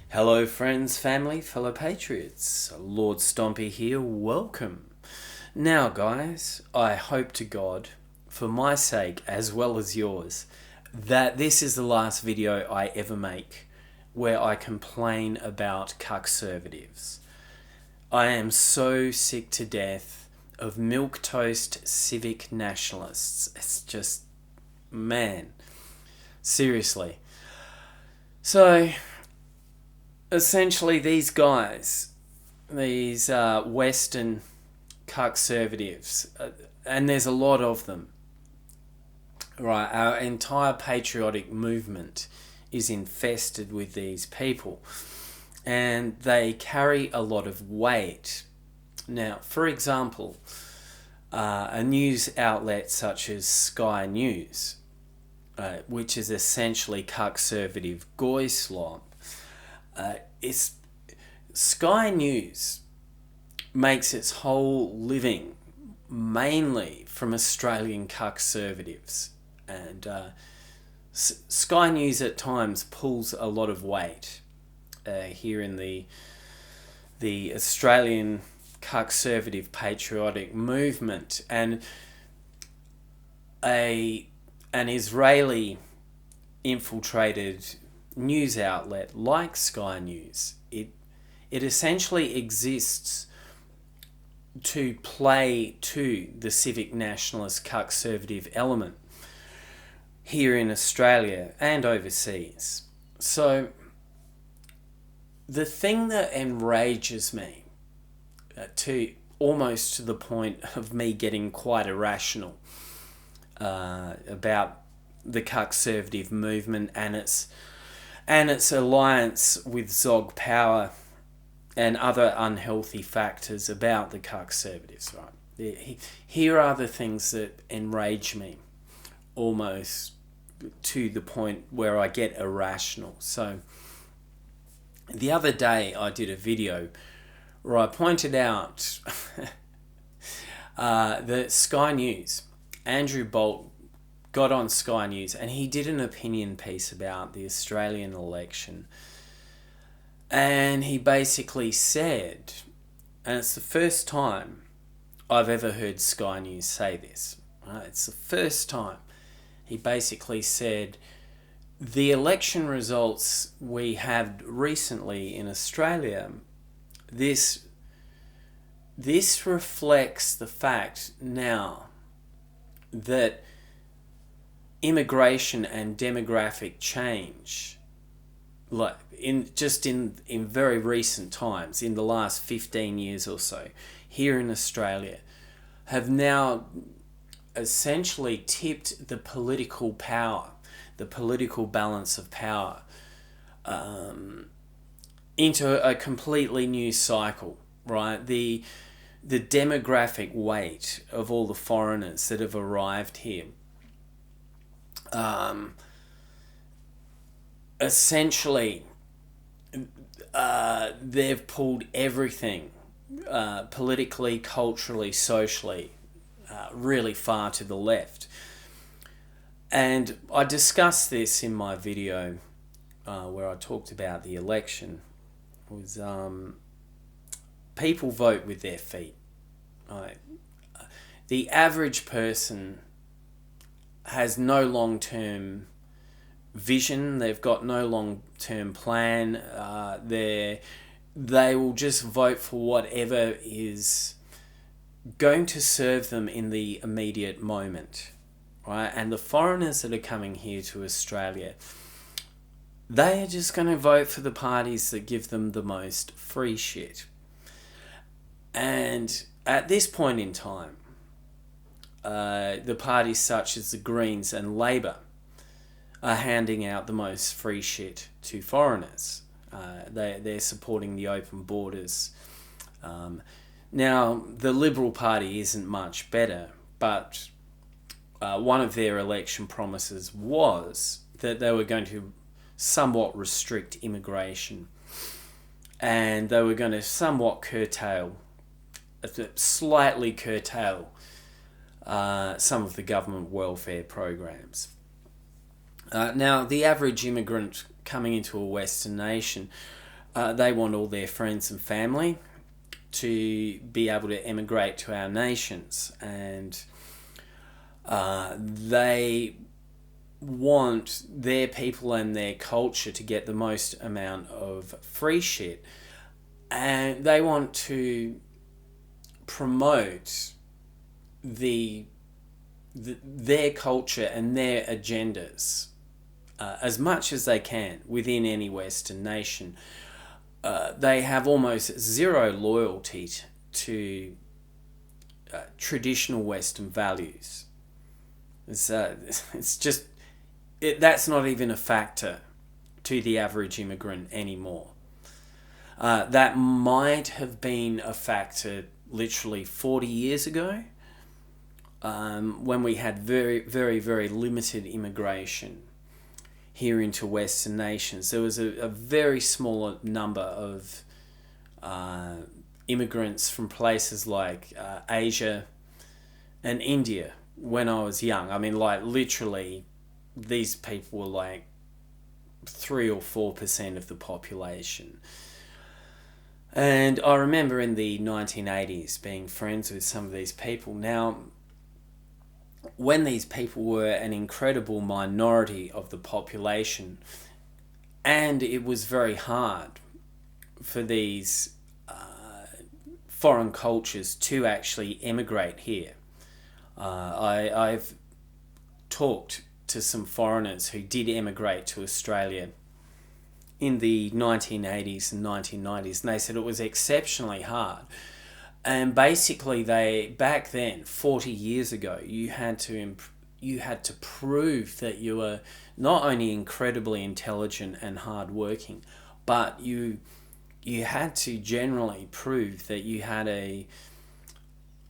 Hello friends, family, fellow patriots. Lord Stompy here, welcome. Now guys, I hope to God, for my sake as well as yours, that this is the last video I ever make where I complain about cuckservatives. I am so sick to death of milquetoast civic nationalists. It's just, man, seriously. So, essentially these guys, these Western cuckservatives, and there's a lot of them, right? Our entire patriotic movement is infested with these people, and they carry a lot of weight. Now, for example, a news outlet such as Sky News, which is essentially cuckservative goy slop, it's Sky News makes its whole living mainly from Australian cuckservatives, and Sky News at times pulls a lot of weight here in the Australian cuckservative patriotic movement, and an Israeli infiltrated news outlet like Sky News, it essentially exists to play to the civic nationalist cuckservative element here in Australia and overseas. So the thing that enrages me to almost to the point of me getting quite irrational about the cuckservative movement and its alliance with Zog Power and other unhealthy factors about the cuckservatives, right? Here are the things that enrage me almost to the point where I get irrational. So the other day I did a video where I pointed out that Sky News, Andrew Bolt, got on Sky News and he did an opinion piece about the Australian election, and he basically said, and it's the first time I've ever heard Sky News say this, right? It's the first time. He basically said the election results we had recently in Australia, this reflects the fact now that immigration and demographic change, like in very recent times, in the last 15 years or so, here in Australia, have now essentially tipped the political power, the political balance of power, into a completely new cycle, right? The demographic weight of all the foreigners that have arrived here, essentially they've pulled everything politically, culturally, socially really far to the left. And I discussed this in my video where I talked about the election. Was people vote with their feet, right? The average person has no long-term vision. They've got no long-term plan. They will just vote for whatever is going to serve them in the immediate moment, right? And the foreigners that are coming here to Australia, they are just going to vote for the parties that give them the most free shit. And at this point in time, the parties such as the Greens and Labor are handing out the most free shit to foreigners. They're supporting the open borders. Now, the Liberal Party isn't much better, but one of their election promises was that they were going to somewhat restrict immigration, and they were going to somewhat slightly curtail some of the government welfare programs. Now, the average immigrant coming into a Western nation They want all their friends and family to be able to emigrate to our nations, and they want their people and their culture to get the most amount of free shit, and they want to promote their culture and their agendas as much as they can within any Western nation. They have almost zero loyalty to traditional Western values. It's just that's not even a factor to the average immigrant anymore. That might have been a factor literally 40 years ago, when we had very, very, very limited immigration here into Western nations. There was a very small number of immigrants from places like Asia and India when I was young. I mean, like, literally, these people were like 3 or 4% of the population. And I remember in the 1980s being friends with some of these people. Now, when these people were an incredible minority of the population, and it was very hard for these foreign cultures to actually emigrate here. I've talked to some foreigners who did emigrate to Australia in the 1980s and 1990s, and they said it was exceptionally hard. And basically, back then, 40 years ago, you had to prove that you were not only incredibly intelligent and hardworking, but you had to generally prove that you had a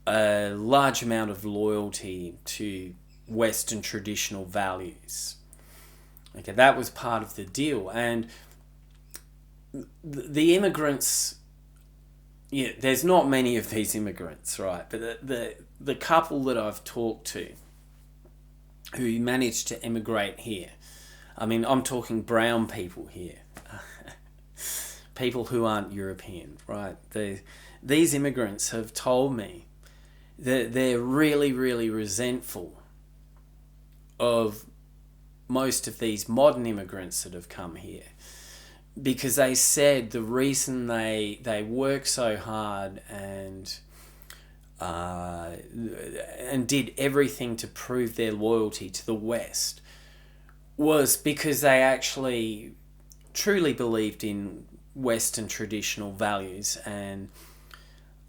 large amount of loyalty to Western traditional values. Okay, that was part of the deal. And the immigrants, yeah, there's not many of these immigrants, right? But the couple that I've talked to who managed to emigrate here, I mean, I'm talking brown people here, people who aren't European, right? These immigrants have told me that they're really, really resentful of most of these modern immigrants that have come here, because they said the reason they work so hard and did everything to prove their loyalty to the West was because they actually truly believed in Western traditional values, and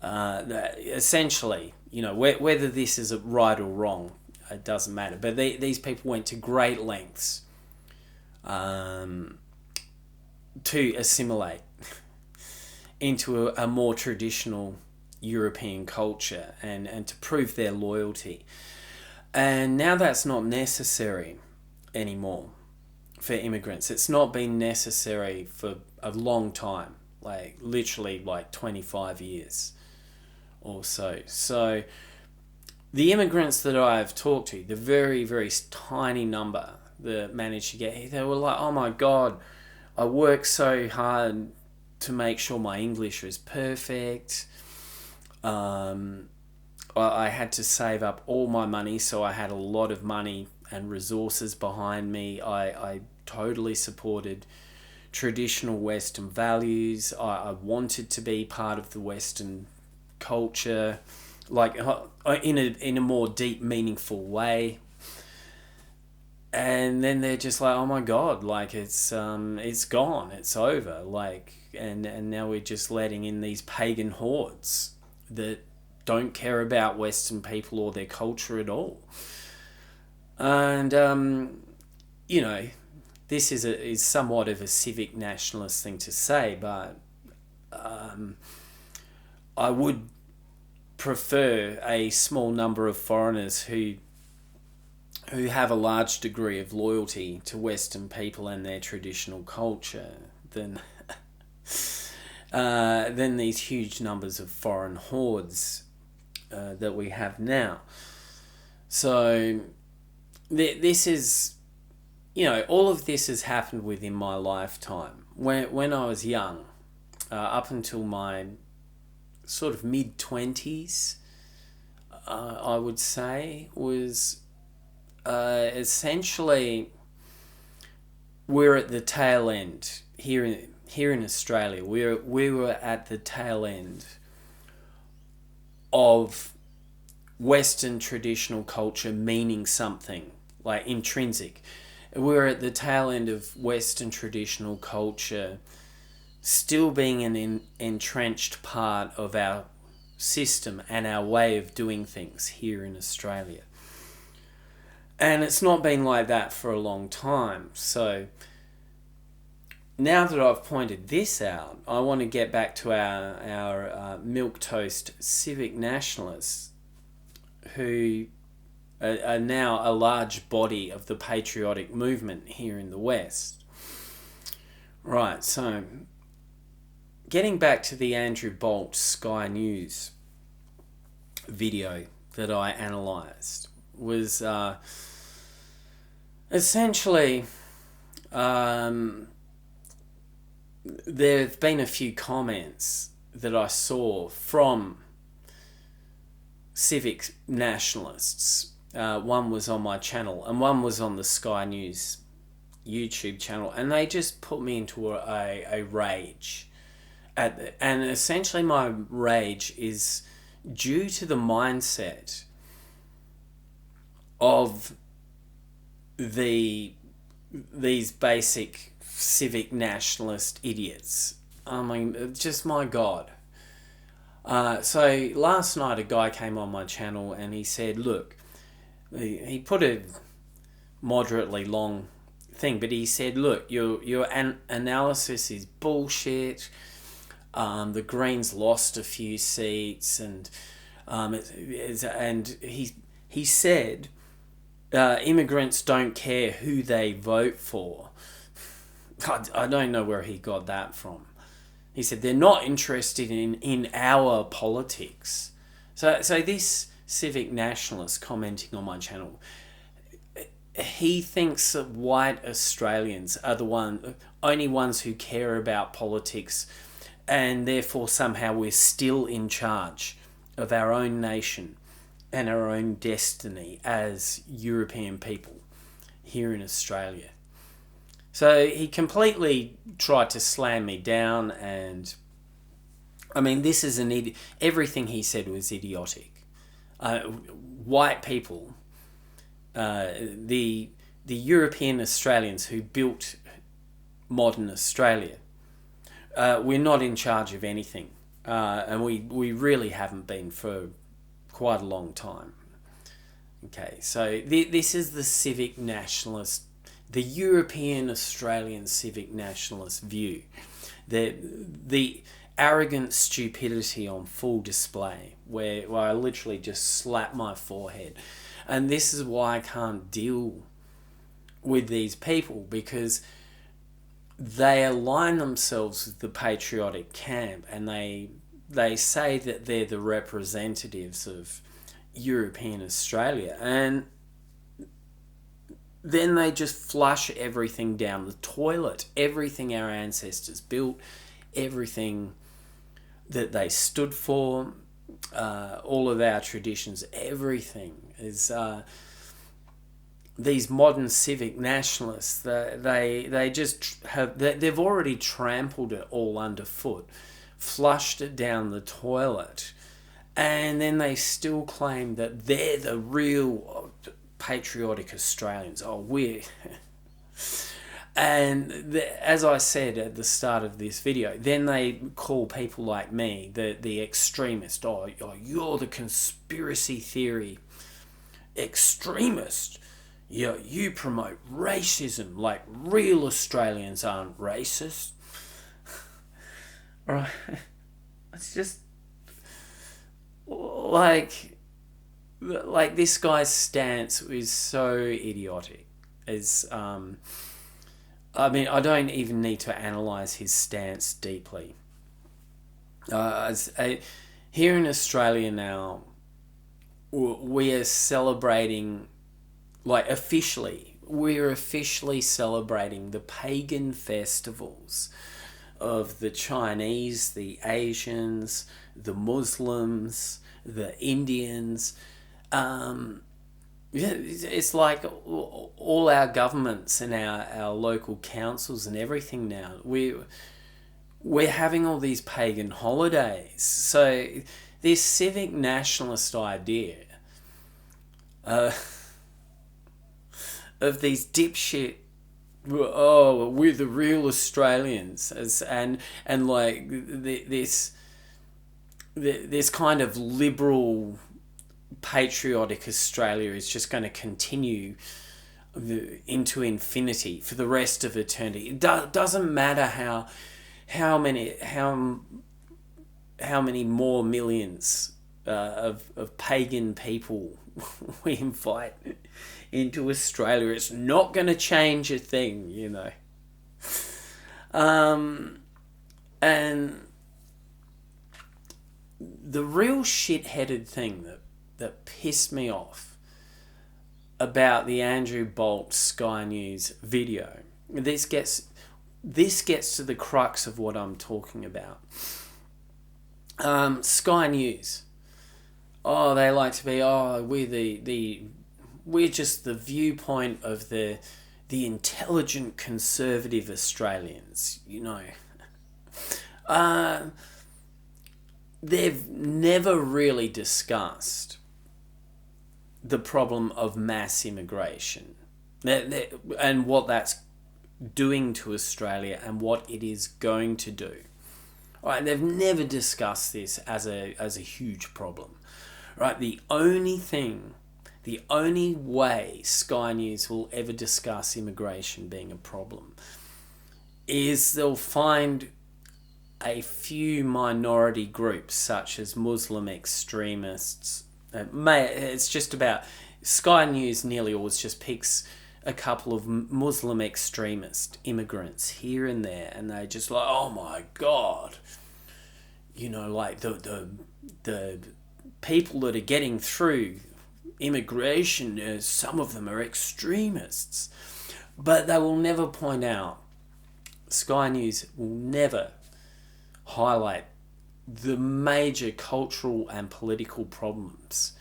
essentially, you know, whether this is right or wrong, it doesn't matter. But these people went to great lengths to assimilate into a more traditional European culture and to prove their loyalty. And now that's not necessary anymore for immigrants. It's not been necessary for a long time, like literally like 25 years or so. So the immigrants that I've talked to, the very, very tiny number that managed to get here, they were like, oh my God, I worked so hard to make sure my English was perfect. I had to save up all my money, so I had a lot of money and resources behind me. I totally supported traditional Western values. I wanted to be part of the Western culture, like in a more deep, meaningful way. And then they're just like, oh my God, like it's gone, it's over, like, and now we're just letting in these pagan hordes that don't care about Western people or their culture at all. And you know, this is somewhat of a civic nationalist thing to say, but I would prefer a small number of foreigners who have a large degree of loyalty to Western people and their traditional culture than these huge numbers of foreign hordes that we have now. So this is, you know, all of this has happened within my lifetime. When I was young, up until my sort of mid-20s, I would say, was essentially we're at the tail end here in Australia. We were at the tail end of Western traditional culture meaning something like intrinsic. We're at the tail end of Western traditional culture still being an entrenched part of our system and our way of doing things here in Australia. And it's not been like that for a long time. So now that I've pointed this out, I want to get back to our milquetoast civic nationalists who are now a large body of the patriotic movement here in the West. Right, so getting back to the Andrew Bolt Sky News video that I analysed was essentially there have been a few comments that I saw from civic nationalists. One was on my channel and one was on the Sky News YouTube channel, and they just put me into a rage. And essentially my rage is due to the mindset of these basic civic nationalist idiots. I mean, just my God. So last night a guy came on my channel and he said, look, he put a moderately long thing, but he said, look, your analysis is bullshit. The Greens lost a few seats, and he said immigrants don't care who they vote for. I don't know where he got that from. He said they're not interested in our politics. So this civic nationalist commenting on my channel, he thinks that white Australians are the only ones who care about politics, and therefore somehow we're still in charge of our own nation and our own destiny as European people here in Australia. So he completely tried to slam me down, and I mean, this is everything he said was idiotic. White people, the European Australians who built modern Australia, we're not in charge of anything, and we really haven't been for quite a long time. Okay, so this is the civic nationalist, the European Australian civic nationalist view. The arrogant stupidity on full display, where I literally just slap my forehead. And this is why I can't deal with these people, because they align themselves with the patriotic camp, and they say that they're the representatives of European Australia, and then they just flush everything down the toilet. Everything our ancestors built, everything that they stood for, all of our traditions, everything is... these modern civic nationalists, they just have... They've already trampled it all underfoot, flushed it down the toilet, and then they still claim that they're the real patriotic Australians. Oh, we're... And as I said at the start of this video, then they call people like me the extremist. Oh, you're the conspiracy theory extremist. You promote racism, like real Australians aren't racist. Right? It's just like this guy's stance is so idiotic. I mean, I don't even need to analyse his stance deeply. Here in Australia now, we are celebrating, we're officially celebrating the pagan festivals of the Chinese, the Asians, the Muslims, the Indians. Yeah, it's like all our governments and our local councils and everything now. We're having all these pagan holidays. So this civic nationalist idea of these dipshit, oh, we're the real Australians, and like this kind of liberal patriotic Australia is just going to continue into infinity for the rest of eternity. It doesn't matter how many more millions of pagan people we invite into Australia. It's not going to change a thing, you know. And the real shit-headed thing that pissed me off about the Andrew Bolt Sky News video, this gets to the crux of what I'm talking about. Sky News, oh, they like to be, oh, we're just the viewpoint of the intelligent conservative Australians, you know. They've never really discussed the problem of mass immigration and what that's doing to Australia and what it is going to do. Right, they've never discussed this as a huge problem. Right, the only way Sky News will ever discuss immigration being a problem is they'll find a few minority groups such as Muslim extremists. It's just about, Sky News nearly always just picks a couple of Muslim extremist immigrants here and there, and they just like, oh my God, you know, like the people that are getting through immigration, some of them are extremists. But they will never point out, Sky News will never highlight the major cultural and political problems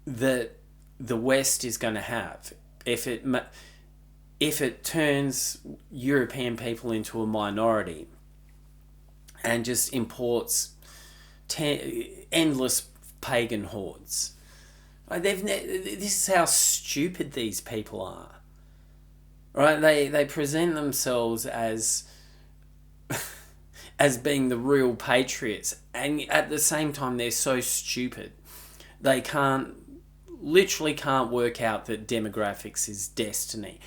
that the West is going to have if it turns European people into a minority and just imports endless pagan hordes. This is how stupid these people are. Right? They present themselves as being the real patriots, and at the same time they're so stupid they literally can't work out that demographics is destiny.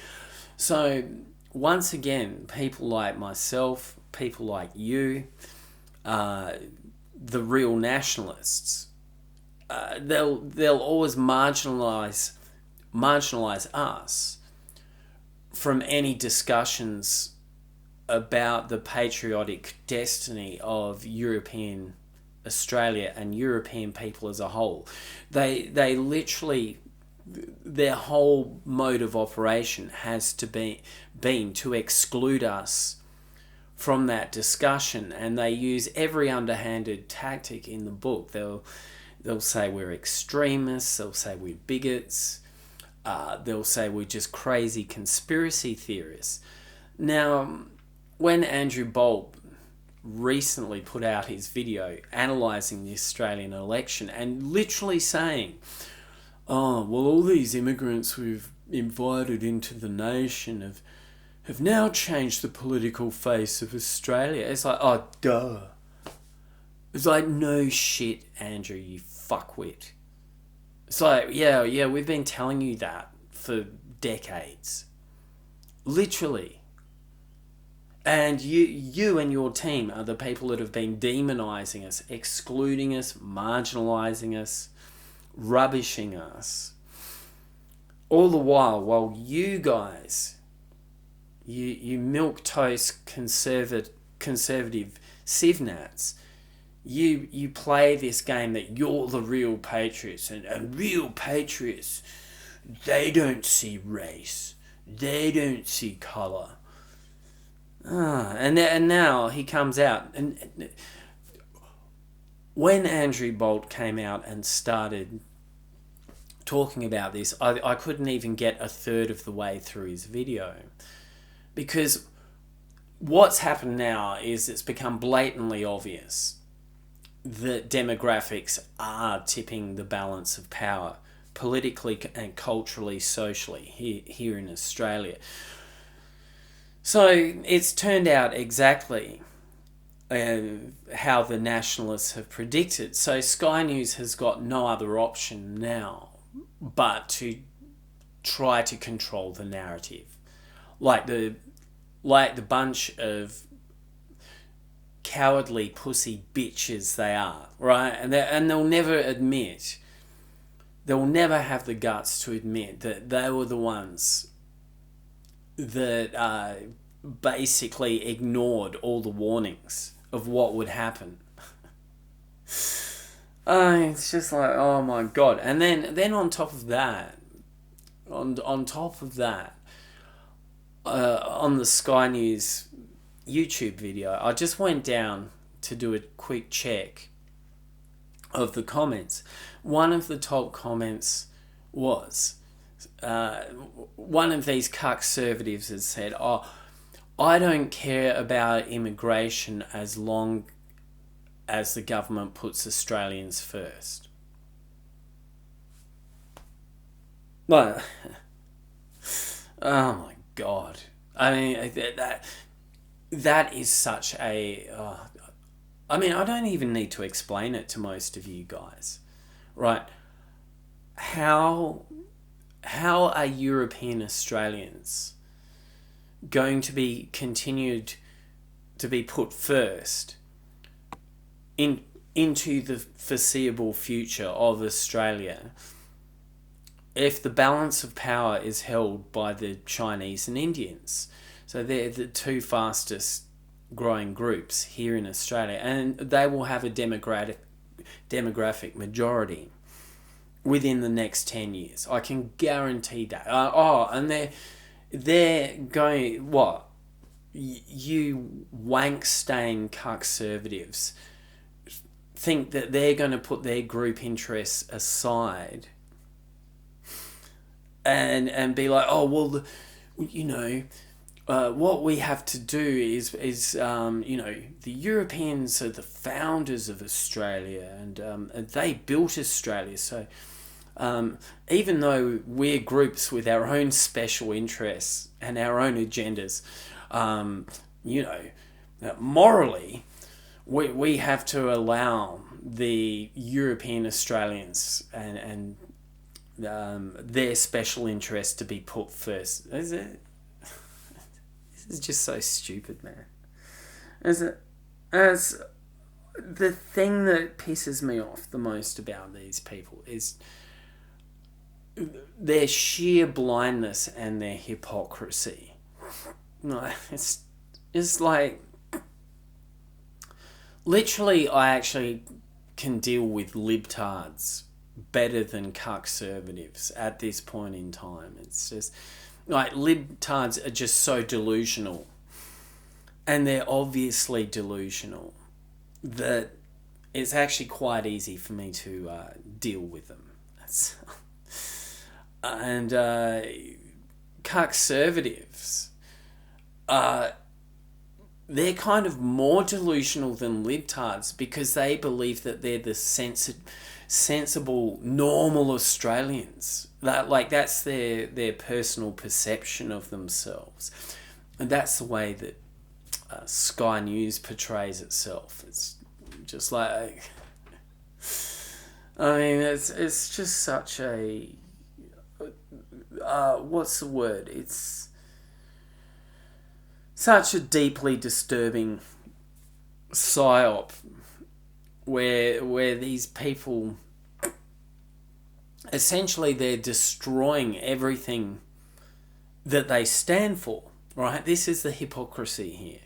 So once again, people like myself, people like you, the real nationalists, they'll always marginalize us from any discussions about the patriotic destiny of European Australia and European people as a whole. They literally, their whole mode of operation has to been to exclude us from that discussion, and they use every underhanded tactic in the book. They'll say we're extremists, they'll say we're bigots, they'll say we're just crazy conspiracy theorists. Now, when Andrew Bolt recently put out his video analysing the Australian election and literally saying, oh, well, all these immigrants we've invited into the nation have now changed the political face of Australia. It's like, oh, duh. It's like, no shit, Andrew, you fuckwit. It's like, yeah, we've been telling you that for decades. Literally. And you and your team are the people that have been demonising us, excluding us, marginalising us, rubbishing us. All the while you guys, you milquetoast conservative civnats, you play this game that you're the real patriots, and real patriots, they don't see race, they don't see colour. And now he comes out, and when Andrew Bolt came out and started talking about this, I couldn't even get a third of the way through his video, because what's happened now is it's become blatantly obvious that demographics are tipping the balance of power politically and culturally, socially here in Australia. So it's turned out exactly how the nationalists have predicted. So Sky News has got no other option now but to try to control the narrative, like the bunch of cowardly pussy bitches they are, right? And they'll never admit, they'll never have the guts to admit that they were the ones that basically ignored all the warnings of what would happen. It's just like, oh my god. And then on top of that, on the Sky News YouTube video, I just went down to do a quick check of the comments. One of the top comments was, one of these cuckservatives has said, "Oh, I don't care about immigration as long as the government puts Australians first." Like, oh my god! I mean, that is such a. I mean, I don't even need to explain it to most of you guys, right? How are European Australians going to be continued to be put first into the foreseeable future of Australia if the balance of power is held by the Chinese and Indians? So they're the two fastest growing groups here in Australia, and they will have a demographic majority within the next 10 years. I can guarantee that. And they're going, what? You wank-stained cuckservatives think that they're going to put their group interests aside and be like, oh, well, you know, what we have to do is you know, the Europeans are the founders of Australia, and they built Australia. So even though we're groups with our own special interests and our own agendas, you know, morally, we have to allow the European Australians and their special interests to be put first. Is it? This is just so stupid, man. As the thing that pisses me off the most about these people is their sheer blindness and their hypocrisy. No, it's like, literally, I actually can deal with libtards better than cuckservatives at this point in time. It's just like, libtards are just so delusional, and they're obviously delusional, that it's actually quite easy for me to deal with them. And cuckservatives, they're kind of more delusional than libtards because they believe that they're the sensible, normal Australians. That's their personal perception of themselves. And that's the way that Sky News portrays itself. It's just like, I mean, it's just such a, what's the word? It's such a deeply disturbing psyop where these people, essentially, they're destroying everything that they stand for, right? This is the hypocrisy here.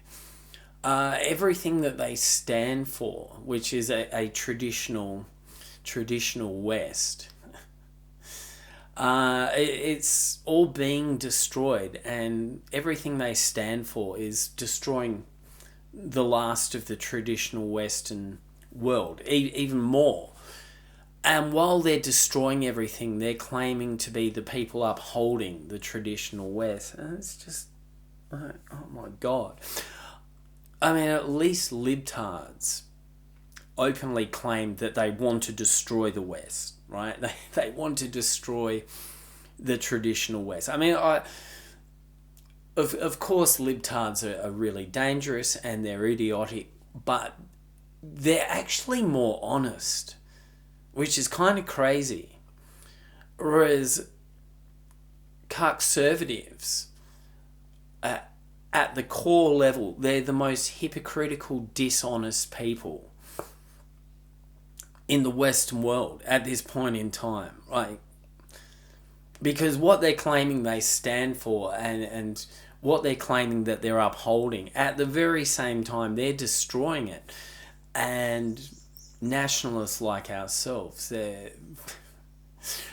Everything that they stand for, which is a traditional West, It's all being destroyed, and everything they stand for is destroying the last of the traditional Western world, even more. And while they're destroying everything, they're claiming to be the people upholding the traditional West. And it's just, oh my God. I mean, at least libtards openly claim that they want to destroy the West, right? They want to destroy the traditional West. I mean, of course, libtards are really dangerous and they're idiotic, but they're actually more honest, which is kind of crazy. Whereas cuckservatives, at the core level, they're the most hypocritical, dishonest people in the Western world at this point in time, right? Because what they're claiming they stand for and what they're claiming that they're upholding, at the very same time, they're destroying it. And nationalists like ourselves,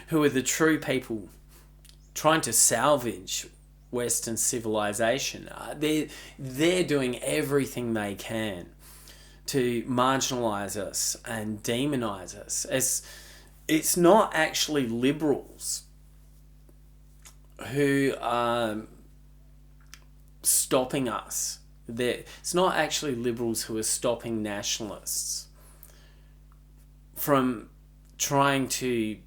who are the true people trying to salvage Western civilization, they're doing everything they can to marginalise us and demonise us. It's not actually liberals who are stopping us. It's not actually liberals who are stopping nationalists from trying to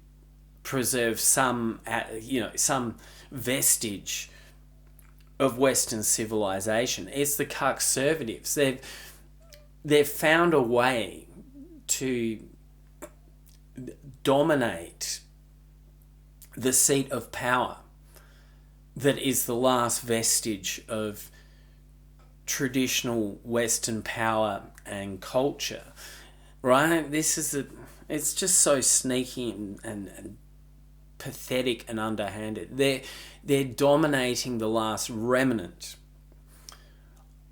preserve some vestige of Western civilization. It's the cuckservatives. They've found a way to dominate the seat of power that is the last vestige of traditional Western power and culture, right? It's just so sneaky and pathetic and underhanded. They're dominating the last remnant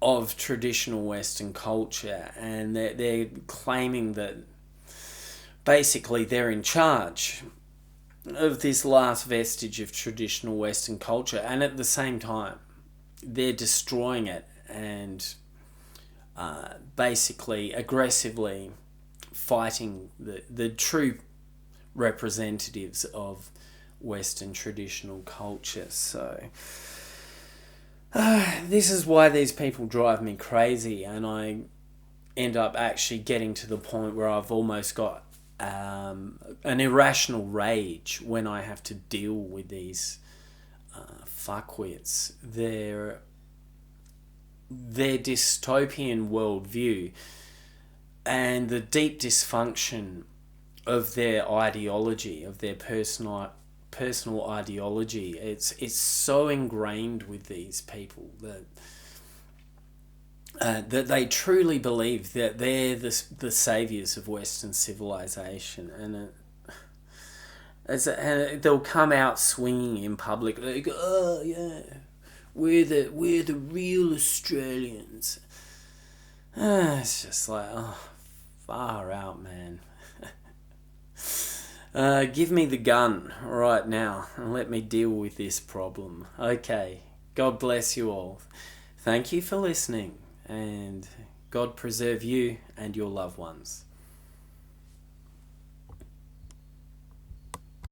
of traditional Western culture, and they're claiming that basically they're in charge of this last vestige of traditional Western culture, and at the same time they're destroying it and basically aggressively fighting the true representatives of Western traditional culture. So this is why these people drive me crazy, and I end up actually getting to the point where I've almost got an irrational rage when I have to deal with these fuckwits. Their dystopian worldview and the deep dysfunction of their ideology, of their personal ideology. It's so ingrained with these people that they truly believe that they're the saviors of Western civilization, and they'll come out swinging in public like, oh yeah, we're the real Australians. It's just like, oh, far out, man. Give me the gun right now and let me deal with this problem. Okay, God bless you all. Thank you for listening, and God preserve you and your loved ones.